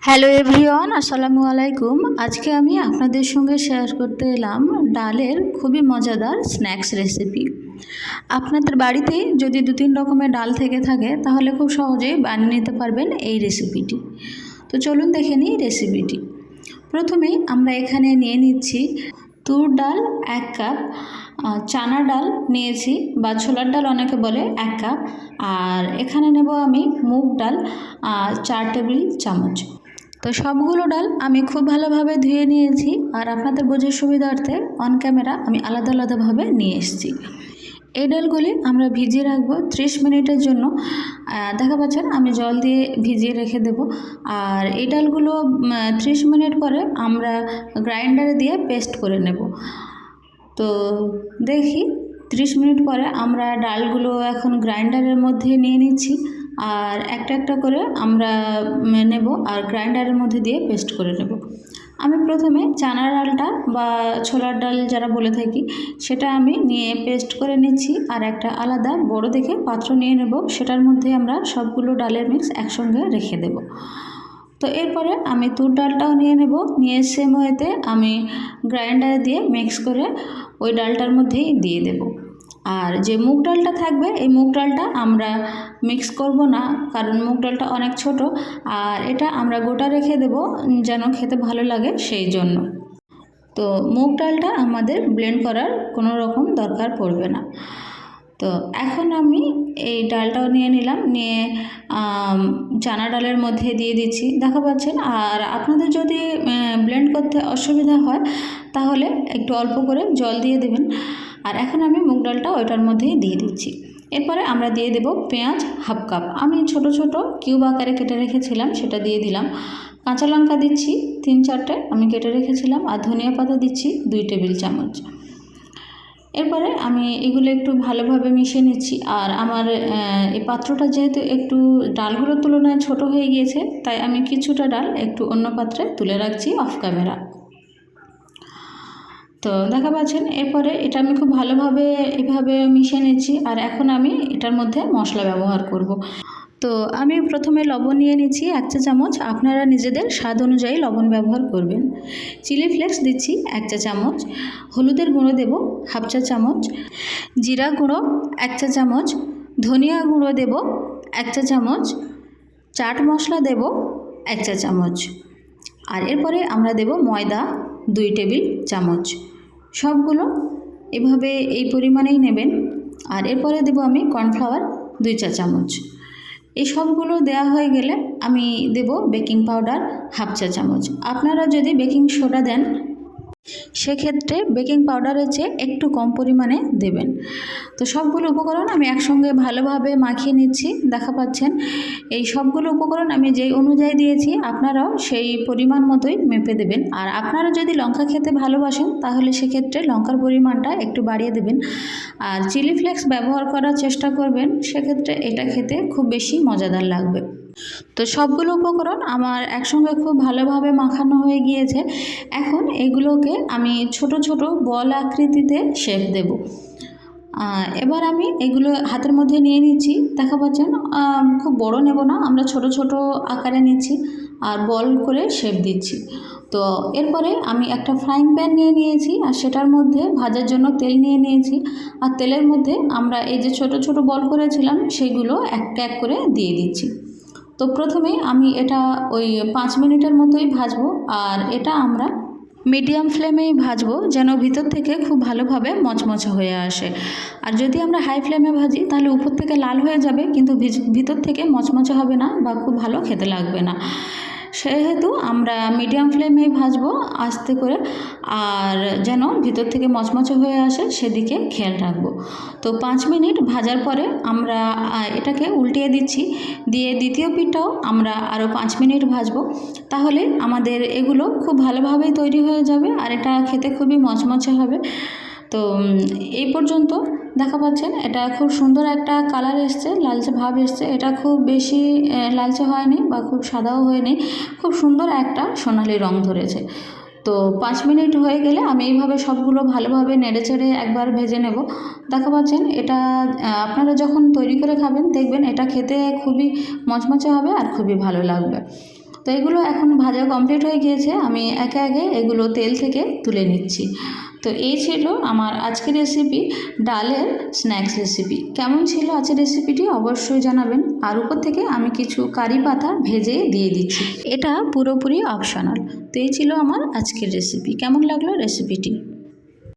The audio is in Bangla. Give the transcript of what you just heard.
হ্যালো এভরিওয়ান, আসসালামু আলাইকুম। আজকে আমি আপনাদের সঙ্গে শেয়ার করতে এলাম ডালের খুবই মজাদার স্ন্যাক্স রেসিপি। আপনাদের বাড়িতে যদি 2-3 রকমের ডাল থেকে থাকে তাহলে খুব সহজেই বানিয়ে নিতে পারবেন এই রেসিপিটি। তো চলুন দেখে নিই রেসিপিটি। প্রথমেই আমরা এখানে নিয়ে নিচ্ছি তুর ডাল 1 কাপ, চানা ডাল নিয়েছি বা ছোলার ডাল অনেকে বলে 1 কাপ, আর এখানে নেব আমি মুগ ডাল 4 টেবিল চামচ। তো সবগুলো ডাল আমি খুব ভালোভাবে ধুয়ে নিয়েছি, আর আপনাদের বোঝার সুবিধার্থে অন ক্যামেরা আমি আলাদা আলাদাভাবে নিয়ে এসেছি। এই ডালগুলি আমরা ভিজিয়ে রাখবো 30 মিনিটের জন্য। দেখা পাচ্ছেন আমি জল দিয়ে ভিজিয়ে রেখে দেব। আর এই ডালগুলো 30 মিনিট পরে আমরা গ্রাইন্ডারে দিয়ে পেস্ট করে নেব। তো দেখি 30 মিনিট পরে আমরা ডালগুলো এখন গ্রাইন্ডারের মধ্যে নিয়ে নিচ্ছি, আর একটা একটা করে আমরা নেব আর গ্রাইন্ডারের মধ্যে দিয়ে পেস্ট করে নেব। আমি প্রথমে চানার ডালটা বা ছোলার ডাল যারা বলে থাকি সেটা আমি নিয়ে পেস্ট করে নিচ্ছি, আর একটা আলাদা বড় দেখে পাত্র নিয়ে নেব, সেটার মধ্যে আমরা সবগুলো ডালের মিক্স একসঙ্গে রেখে দেব। তো এরপরে আমি তুর ডালটাও নিয়ে নেব, নিয়ে সেম ওয়েতে আমি গ্রাইন্ডারে দিয়ে মিক্স করে ওই ডালটার মধ্যেই দিয়ে দেব। আর যে মুগ ডালটা থাকবে এই মুগ ডালটা আমরা মিক্স করব না, কারণ মুগ ডালটা অনেক ছোট, আর এটা আমরা গোটা রেখে দেব যেন খেতে ভালো লাগে সেই জন্য। তো মুগ ডালটা আমাদের ব্লেন্ড করার কোনো রকম দরকার পড়বে না। তো এখন আমি এই ডালটাও নিয়ে নিলাম, নিয়ে চানা ডালের মধ্যে দিয়ে দিচ্ছি, দেখা পাচ্ছেন। আর আপনাদের যদি ব্লেন্ড করতে অসুবিধা হয় তাহলে একটু অল্প করে জল দিয়ে দেবেন। আর এখন আমি মুগ ডালটা ওইটার মধ্যেই দিয়ে দিচ্ছি। এরপরে আমরা দিয়ে দেব পেঁয়াজ 1/2 কাপ, আমি ছোট ছোট কিউব আকারে কেটে রেখেছিলাম সেটা দিয়ে দিলাম। কাঁচা লঙ্কা দিচ্ছি 3-4টে আমি কেটে রেখেছিলাম, আর ধনিয়া পাতা দিচ্ছি 2 টেবিল চামচ। এরপরে আমি এগুলো একটু ভালোভাবে মিশিয়ে নিচ্ছি। আর আমার এই পাত্রটা যেহেতু একটু ডালগুলোর তুলনায় ছোট হয়ে গিয়েছে, তাই আমি কিছুটা ডাল একটু অন্য পাত্রে তুলে রাখছি অফ ক্যামেরা। তো দেখা পাচ্ছেন এরপরে এটা আমি খুব ভালোভাবে এভাবে মিশিয়ে নিচ্ছি। আর এখন আমি এটার মধ্যে মশলা ব্যবহার করব। তো আমি প্রথমে লবণ নিয়ে নিচ্ছি 1 চা চামচ, আপনারা নিজেদের স্বাদ অনুযায়ী লবণ ব্যবহার করবেন। চিলি ফ্লেক্স দিচ্ছি 1 চা চামচ, হলুদের গুঁড়ো দেব 1/2 চা চামচ, জিরা গুঁড়ো 1 চা চামচ, ধনিয়া গুঁড়ো দেব 1 চা চামচ, চাট মশলা দেব 1 চা চামচ। আর এরপরে আমরা দেব ময়দা 2 টেবিল চামচ। সবগুলো এভাবে এই পরিমাণেই নেবেন। আর এরপরে দেব আমি কর্নফ্লাওয়ার 2 চা চামচ। এই সবগুলো দেওয়া হয়ে গেলে আমি দেব বেকিং পাউডার 1/2 চা চামচ। আপনারা যদি বেকিং সোডা দেন সেক্ষেত্রে বেকিং পাউডারের চেয়ে একটু কম পরিমাণে দেবেন। তো সবগুলো উপকরণ আমি একসঙ্গে ভালোভাবে মাখিয়ে নিচ্ছি, দেখা পাচ্ছেন। এই সবগুলো উপকরণ আমি যেই অনুযায়ী দিয়েছি আপনারাও সেই পরিমাণ মতোই মেপে দেবেন। আর আপনারা যদি লঙ্কা খেতে ভালোবাসেন তাহলে সেক্ষেত্রে লঙ্কার পরিমাণটা একটু বাড়িয়ে দেবেন। আর চিলি ফ্লেক্স ব্যবহার করার চেষ্টা করবেন, সেক্ষেত্রে এটা খেতে খুব বেশি মজাদার লাগবে। তো সবগুলো উপকরণ আমার একসঙ্গে খুব ভালোভাবে মাখানো হয়ে গিয়েছে। এখন এগুলোকে আমি ছোট ছোট বল আকৃতিতে শেপ দেব। এবার আমি এগুলো হাতের মধ্যে নিয়ে নিচ্ছি, দেখা পাচ্ছেন। খুব বড় নেব না, আমরা ছোট ছোট আকারে নিচ্ছি আর বল করে শেপ দিচ্ছি। তো এরপরে আমি একটা ফ্রাইং প্যান নিয়ে নিয়েছি, আর সেটার মধ্যে ভাজার জন্য তেল নিয়ে নিয়েছি। আর তেলের মধ্যে আমরা এই যে ছোট ছোট বল করেছিলাম সেগুলো এক এক করে দিয়ে দিচ্ছি। তো প্রথমে আমি এটা ওই 5 মিনিটের মতোই ভাজবো, আর এটা আমরা মিডিয়াম ফ্লেমেই ভাজবো যেন ভিতর থেকে খুব ভালোভাবে মচমচে হয়ে আসে। আর যদি আমরা হাই ফ্লেমে ভাজি তাহলে উপর থেকে লাল হয়ে যাবে, কিন্তু ভিতর থেকে মচমচে হবে না বা খুব ভালো খেতে লাগবে না। সেহেতু আমরা মিডিয়াম ফ্লেমেই ভাজবো আস্তে করে, আর যেন ভিতর থেকে মচমচে হয়ে আসে সেদিকে খেয়াল রাখবো। তো 5 মিনিট ভাজার পরে আমরা এটাকে উল্টিয়ে দিচ্ছি, দিয়ে দ্বিতীয় পিঠটাও আমরা আরও 5 মিনিট ভাজবো। তাহলে আমাদের এগুলো খুব ভালোভাবেই তৈরি হয়ে যাবে, আর এটা খেতে খুবই মচমচে হবে। তো এই পর্যন্ত দেখা পাচ্ছেন এটা খুব সুন্দর একটা কালার এসছে, লালচে ভাব এসছে। এটা খুব বেশি লালচে হয়নি বা খুব সাদাও হয়নি, খুব সুন্দর একটা সোনালি রং ধরেছে। তো 5 মিনিট হয়ে গেলে আমি এইভাবে সবগুলো ভালোভাবে নেড়েচেড়ে একবার ভেজে নেব। দেখা পাচ্ছেন এটা আপনারা যখন তৈরি করে খাবেন দেখবেন এটা খেতে খুবই মচমচে হবে আর খুবই ভালো লাগবে। তো এগুলো এখন ভাজা কমপ্লিট হয়ে গিয়েছে, আমি একে একে এগুলো তেল থেকে তুলে নিচ্ছি। তো এই ছিল আমার আজকের রেসিপি, ডালের স্ন্যাক্স রেসিপি। কেমন ছিল আজকের রেসিপিটি অবশ্যই জানাবেন। আর উপর থেকে আমি কিছু কারি পাতা ভেজে দিয়ে দিচ্ছি, এটা পুরোপুরি অপশনাল। তো এই ছিল আমার আজকের রেসিপি। কেমন লাগলো রেসিপিটি?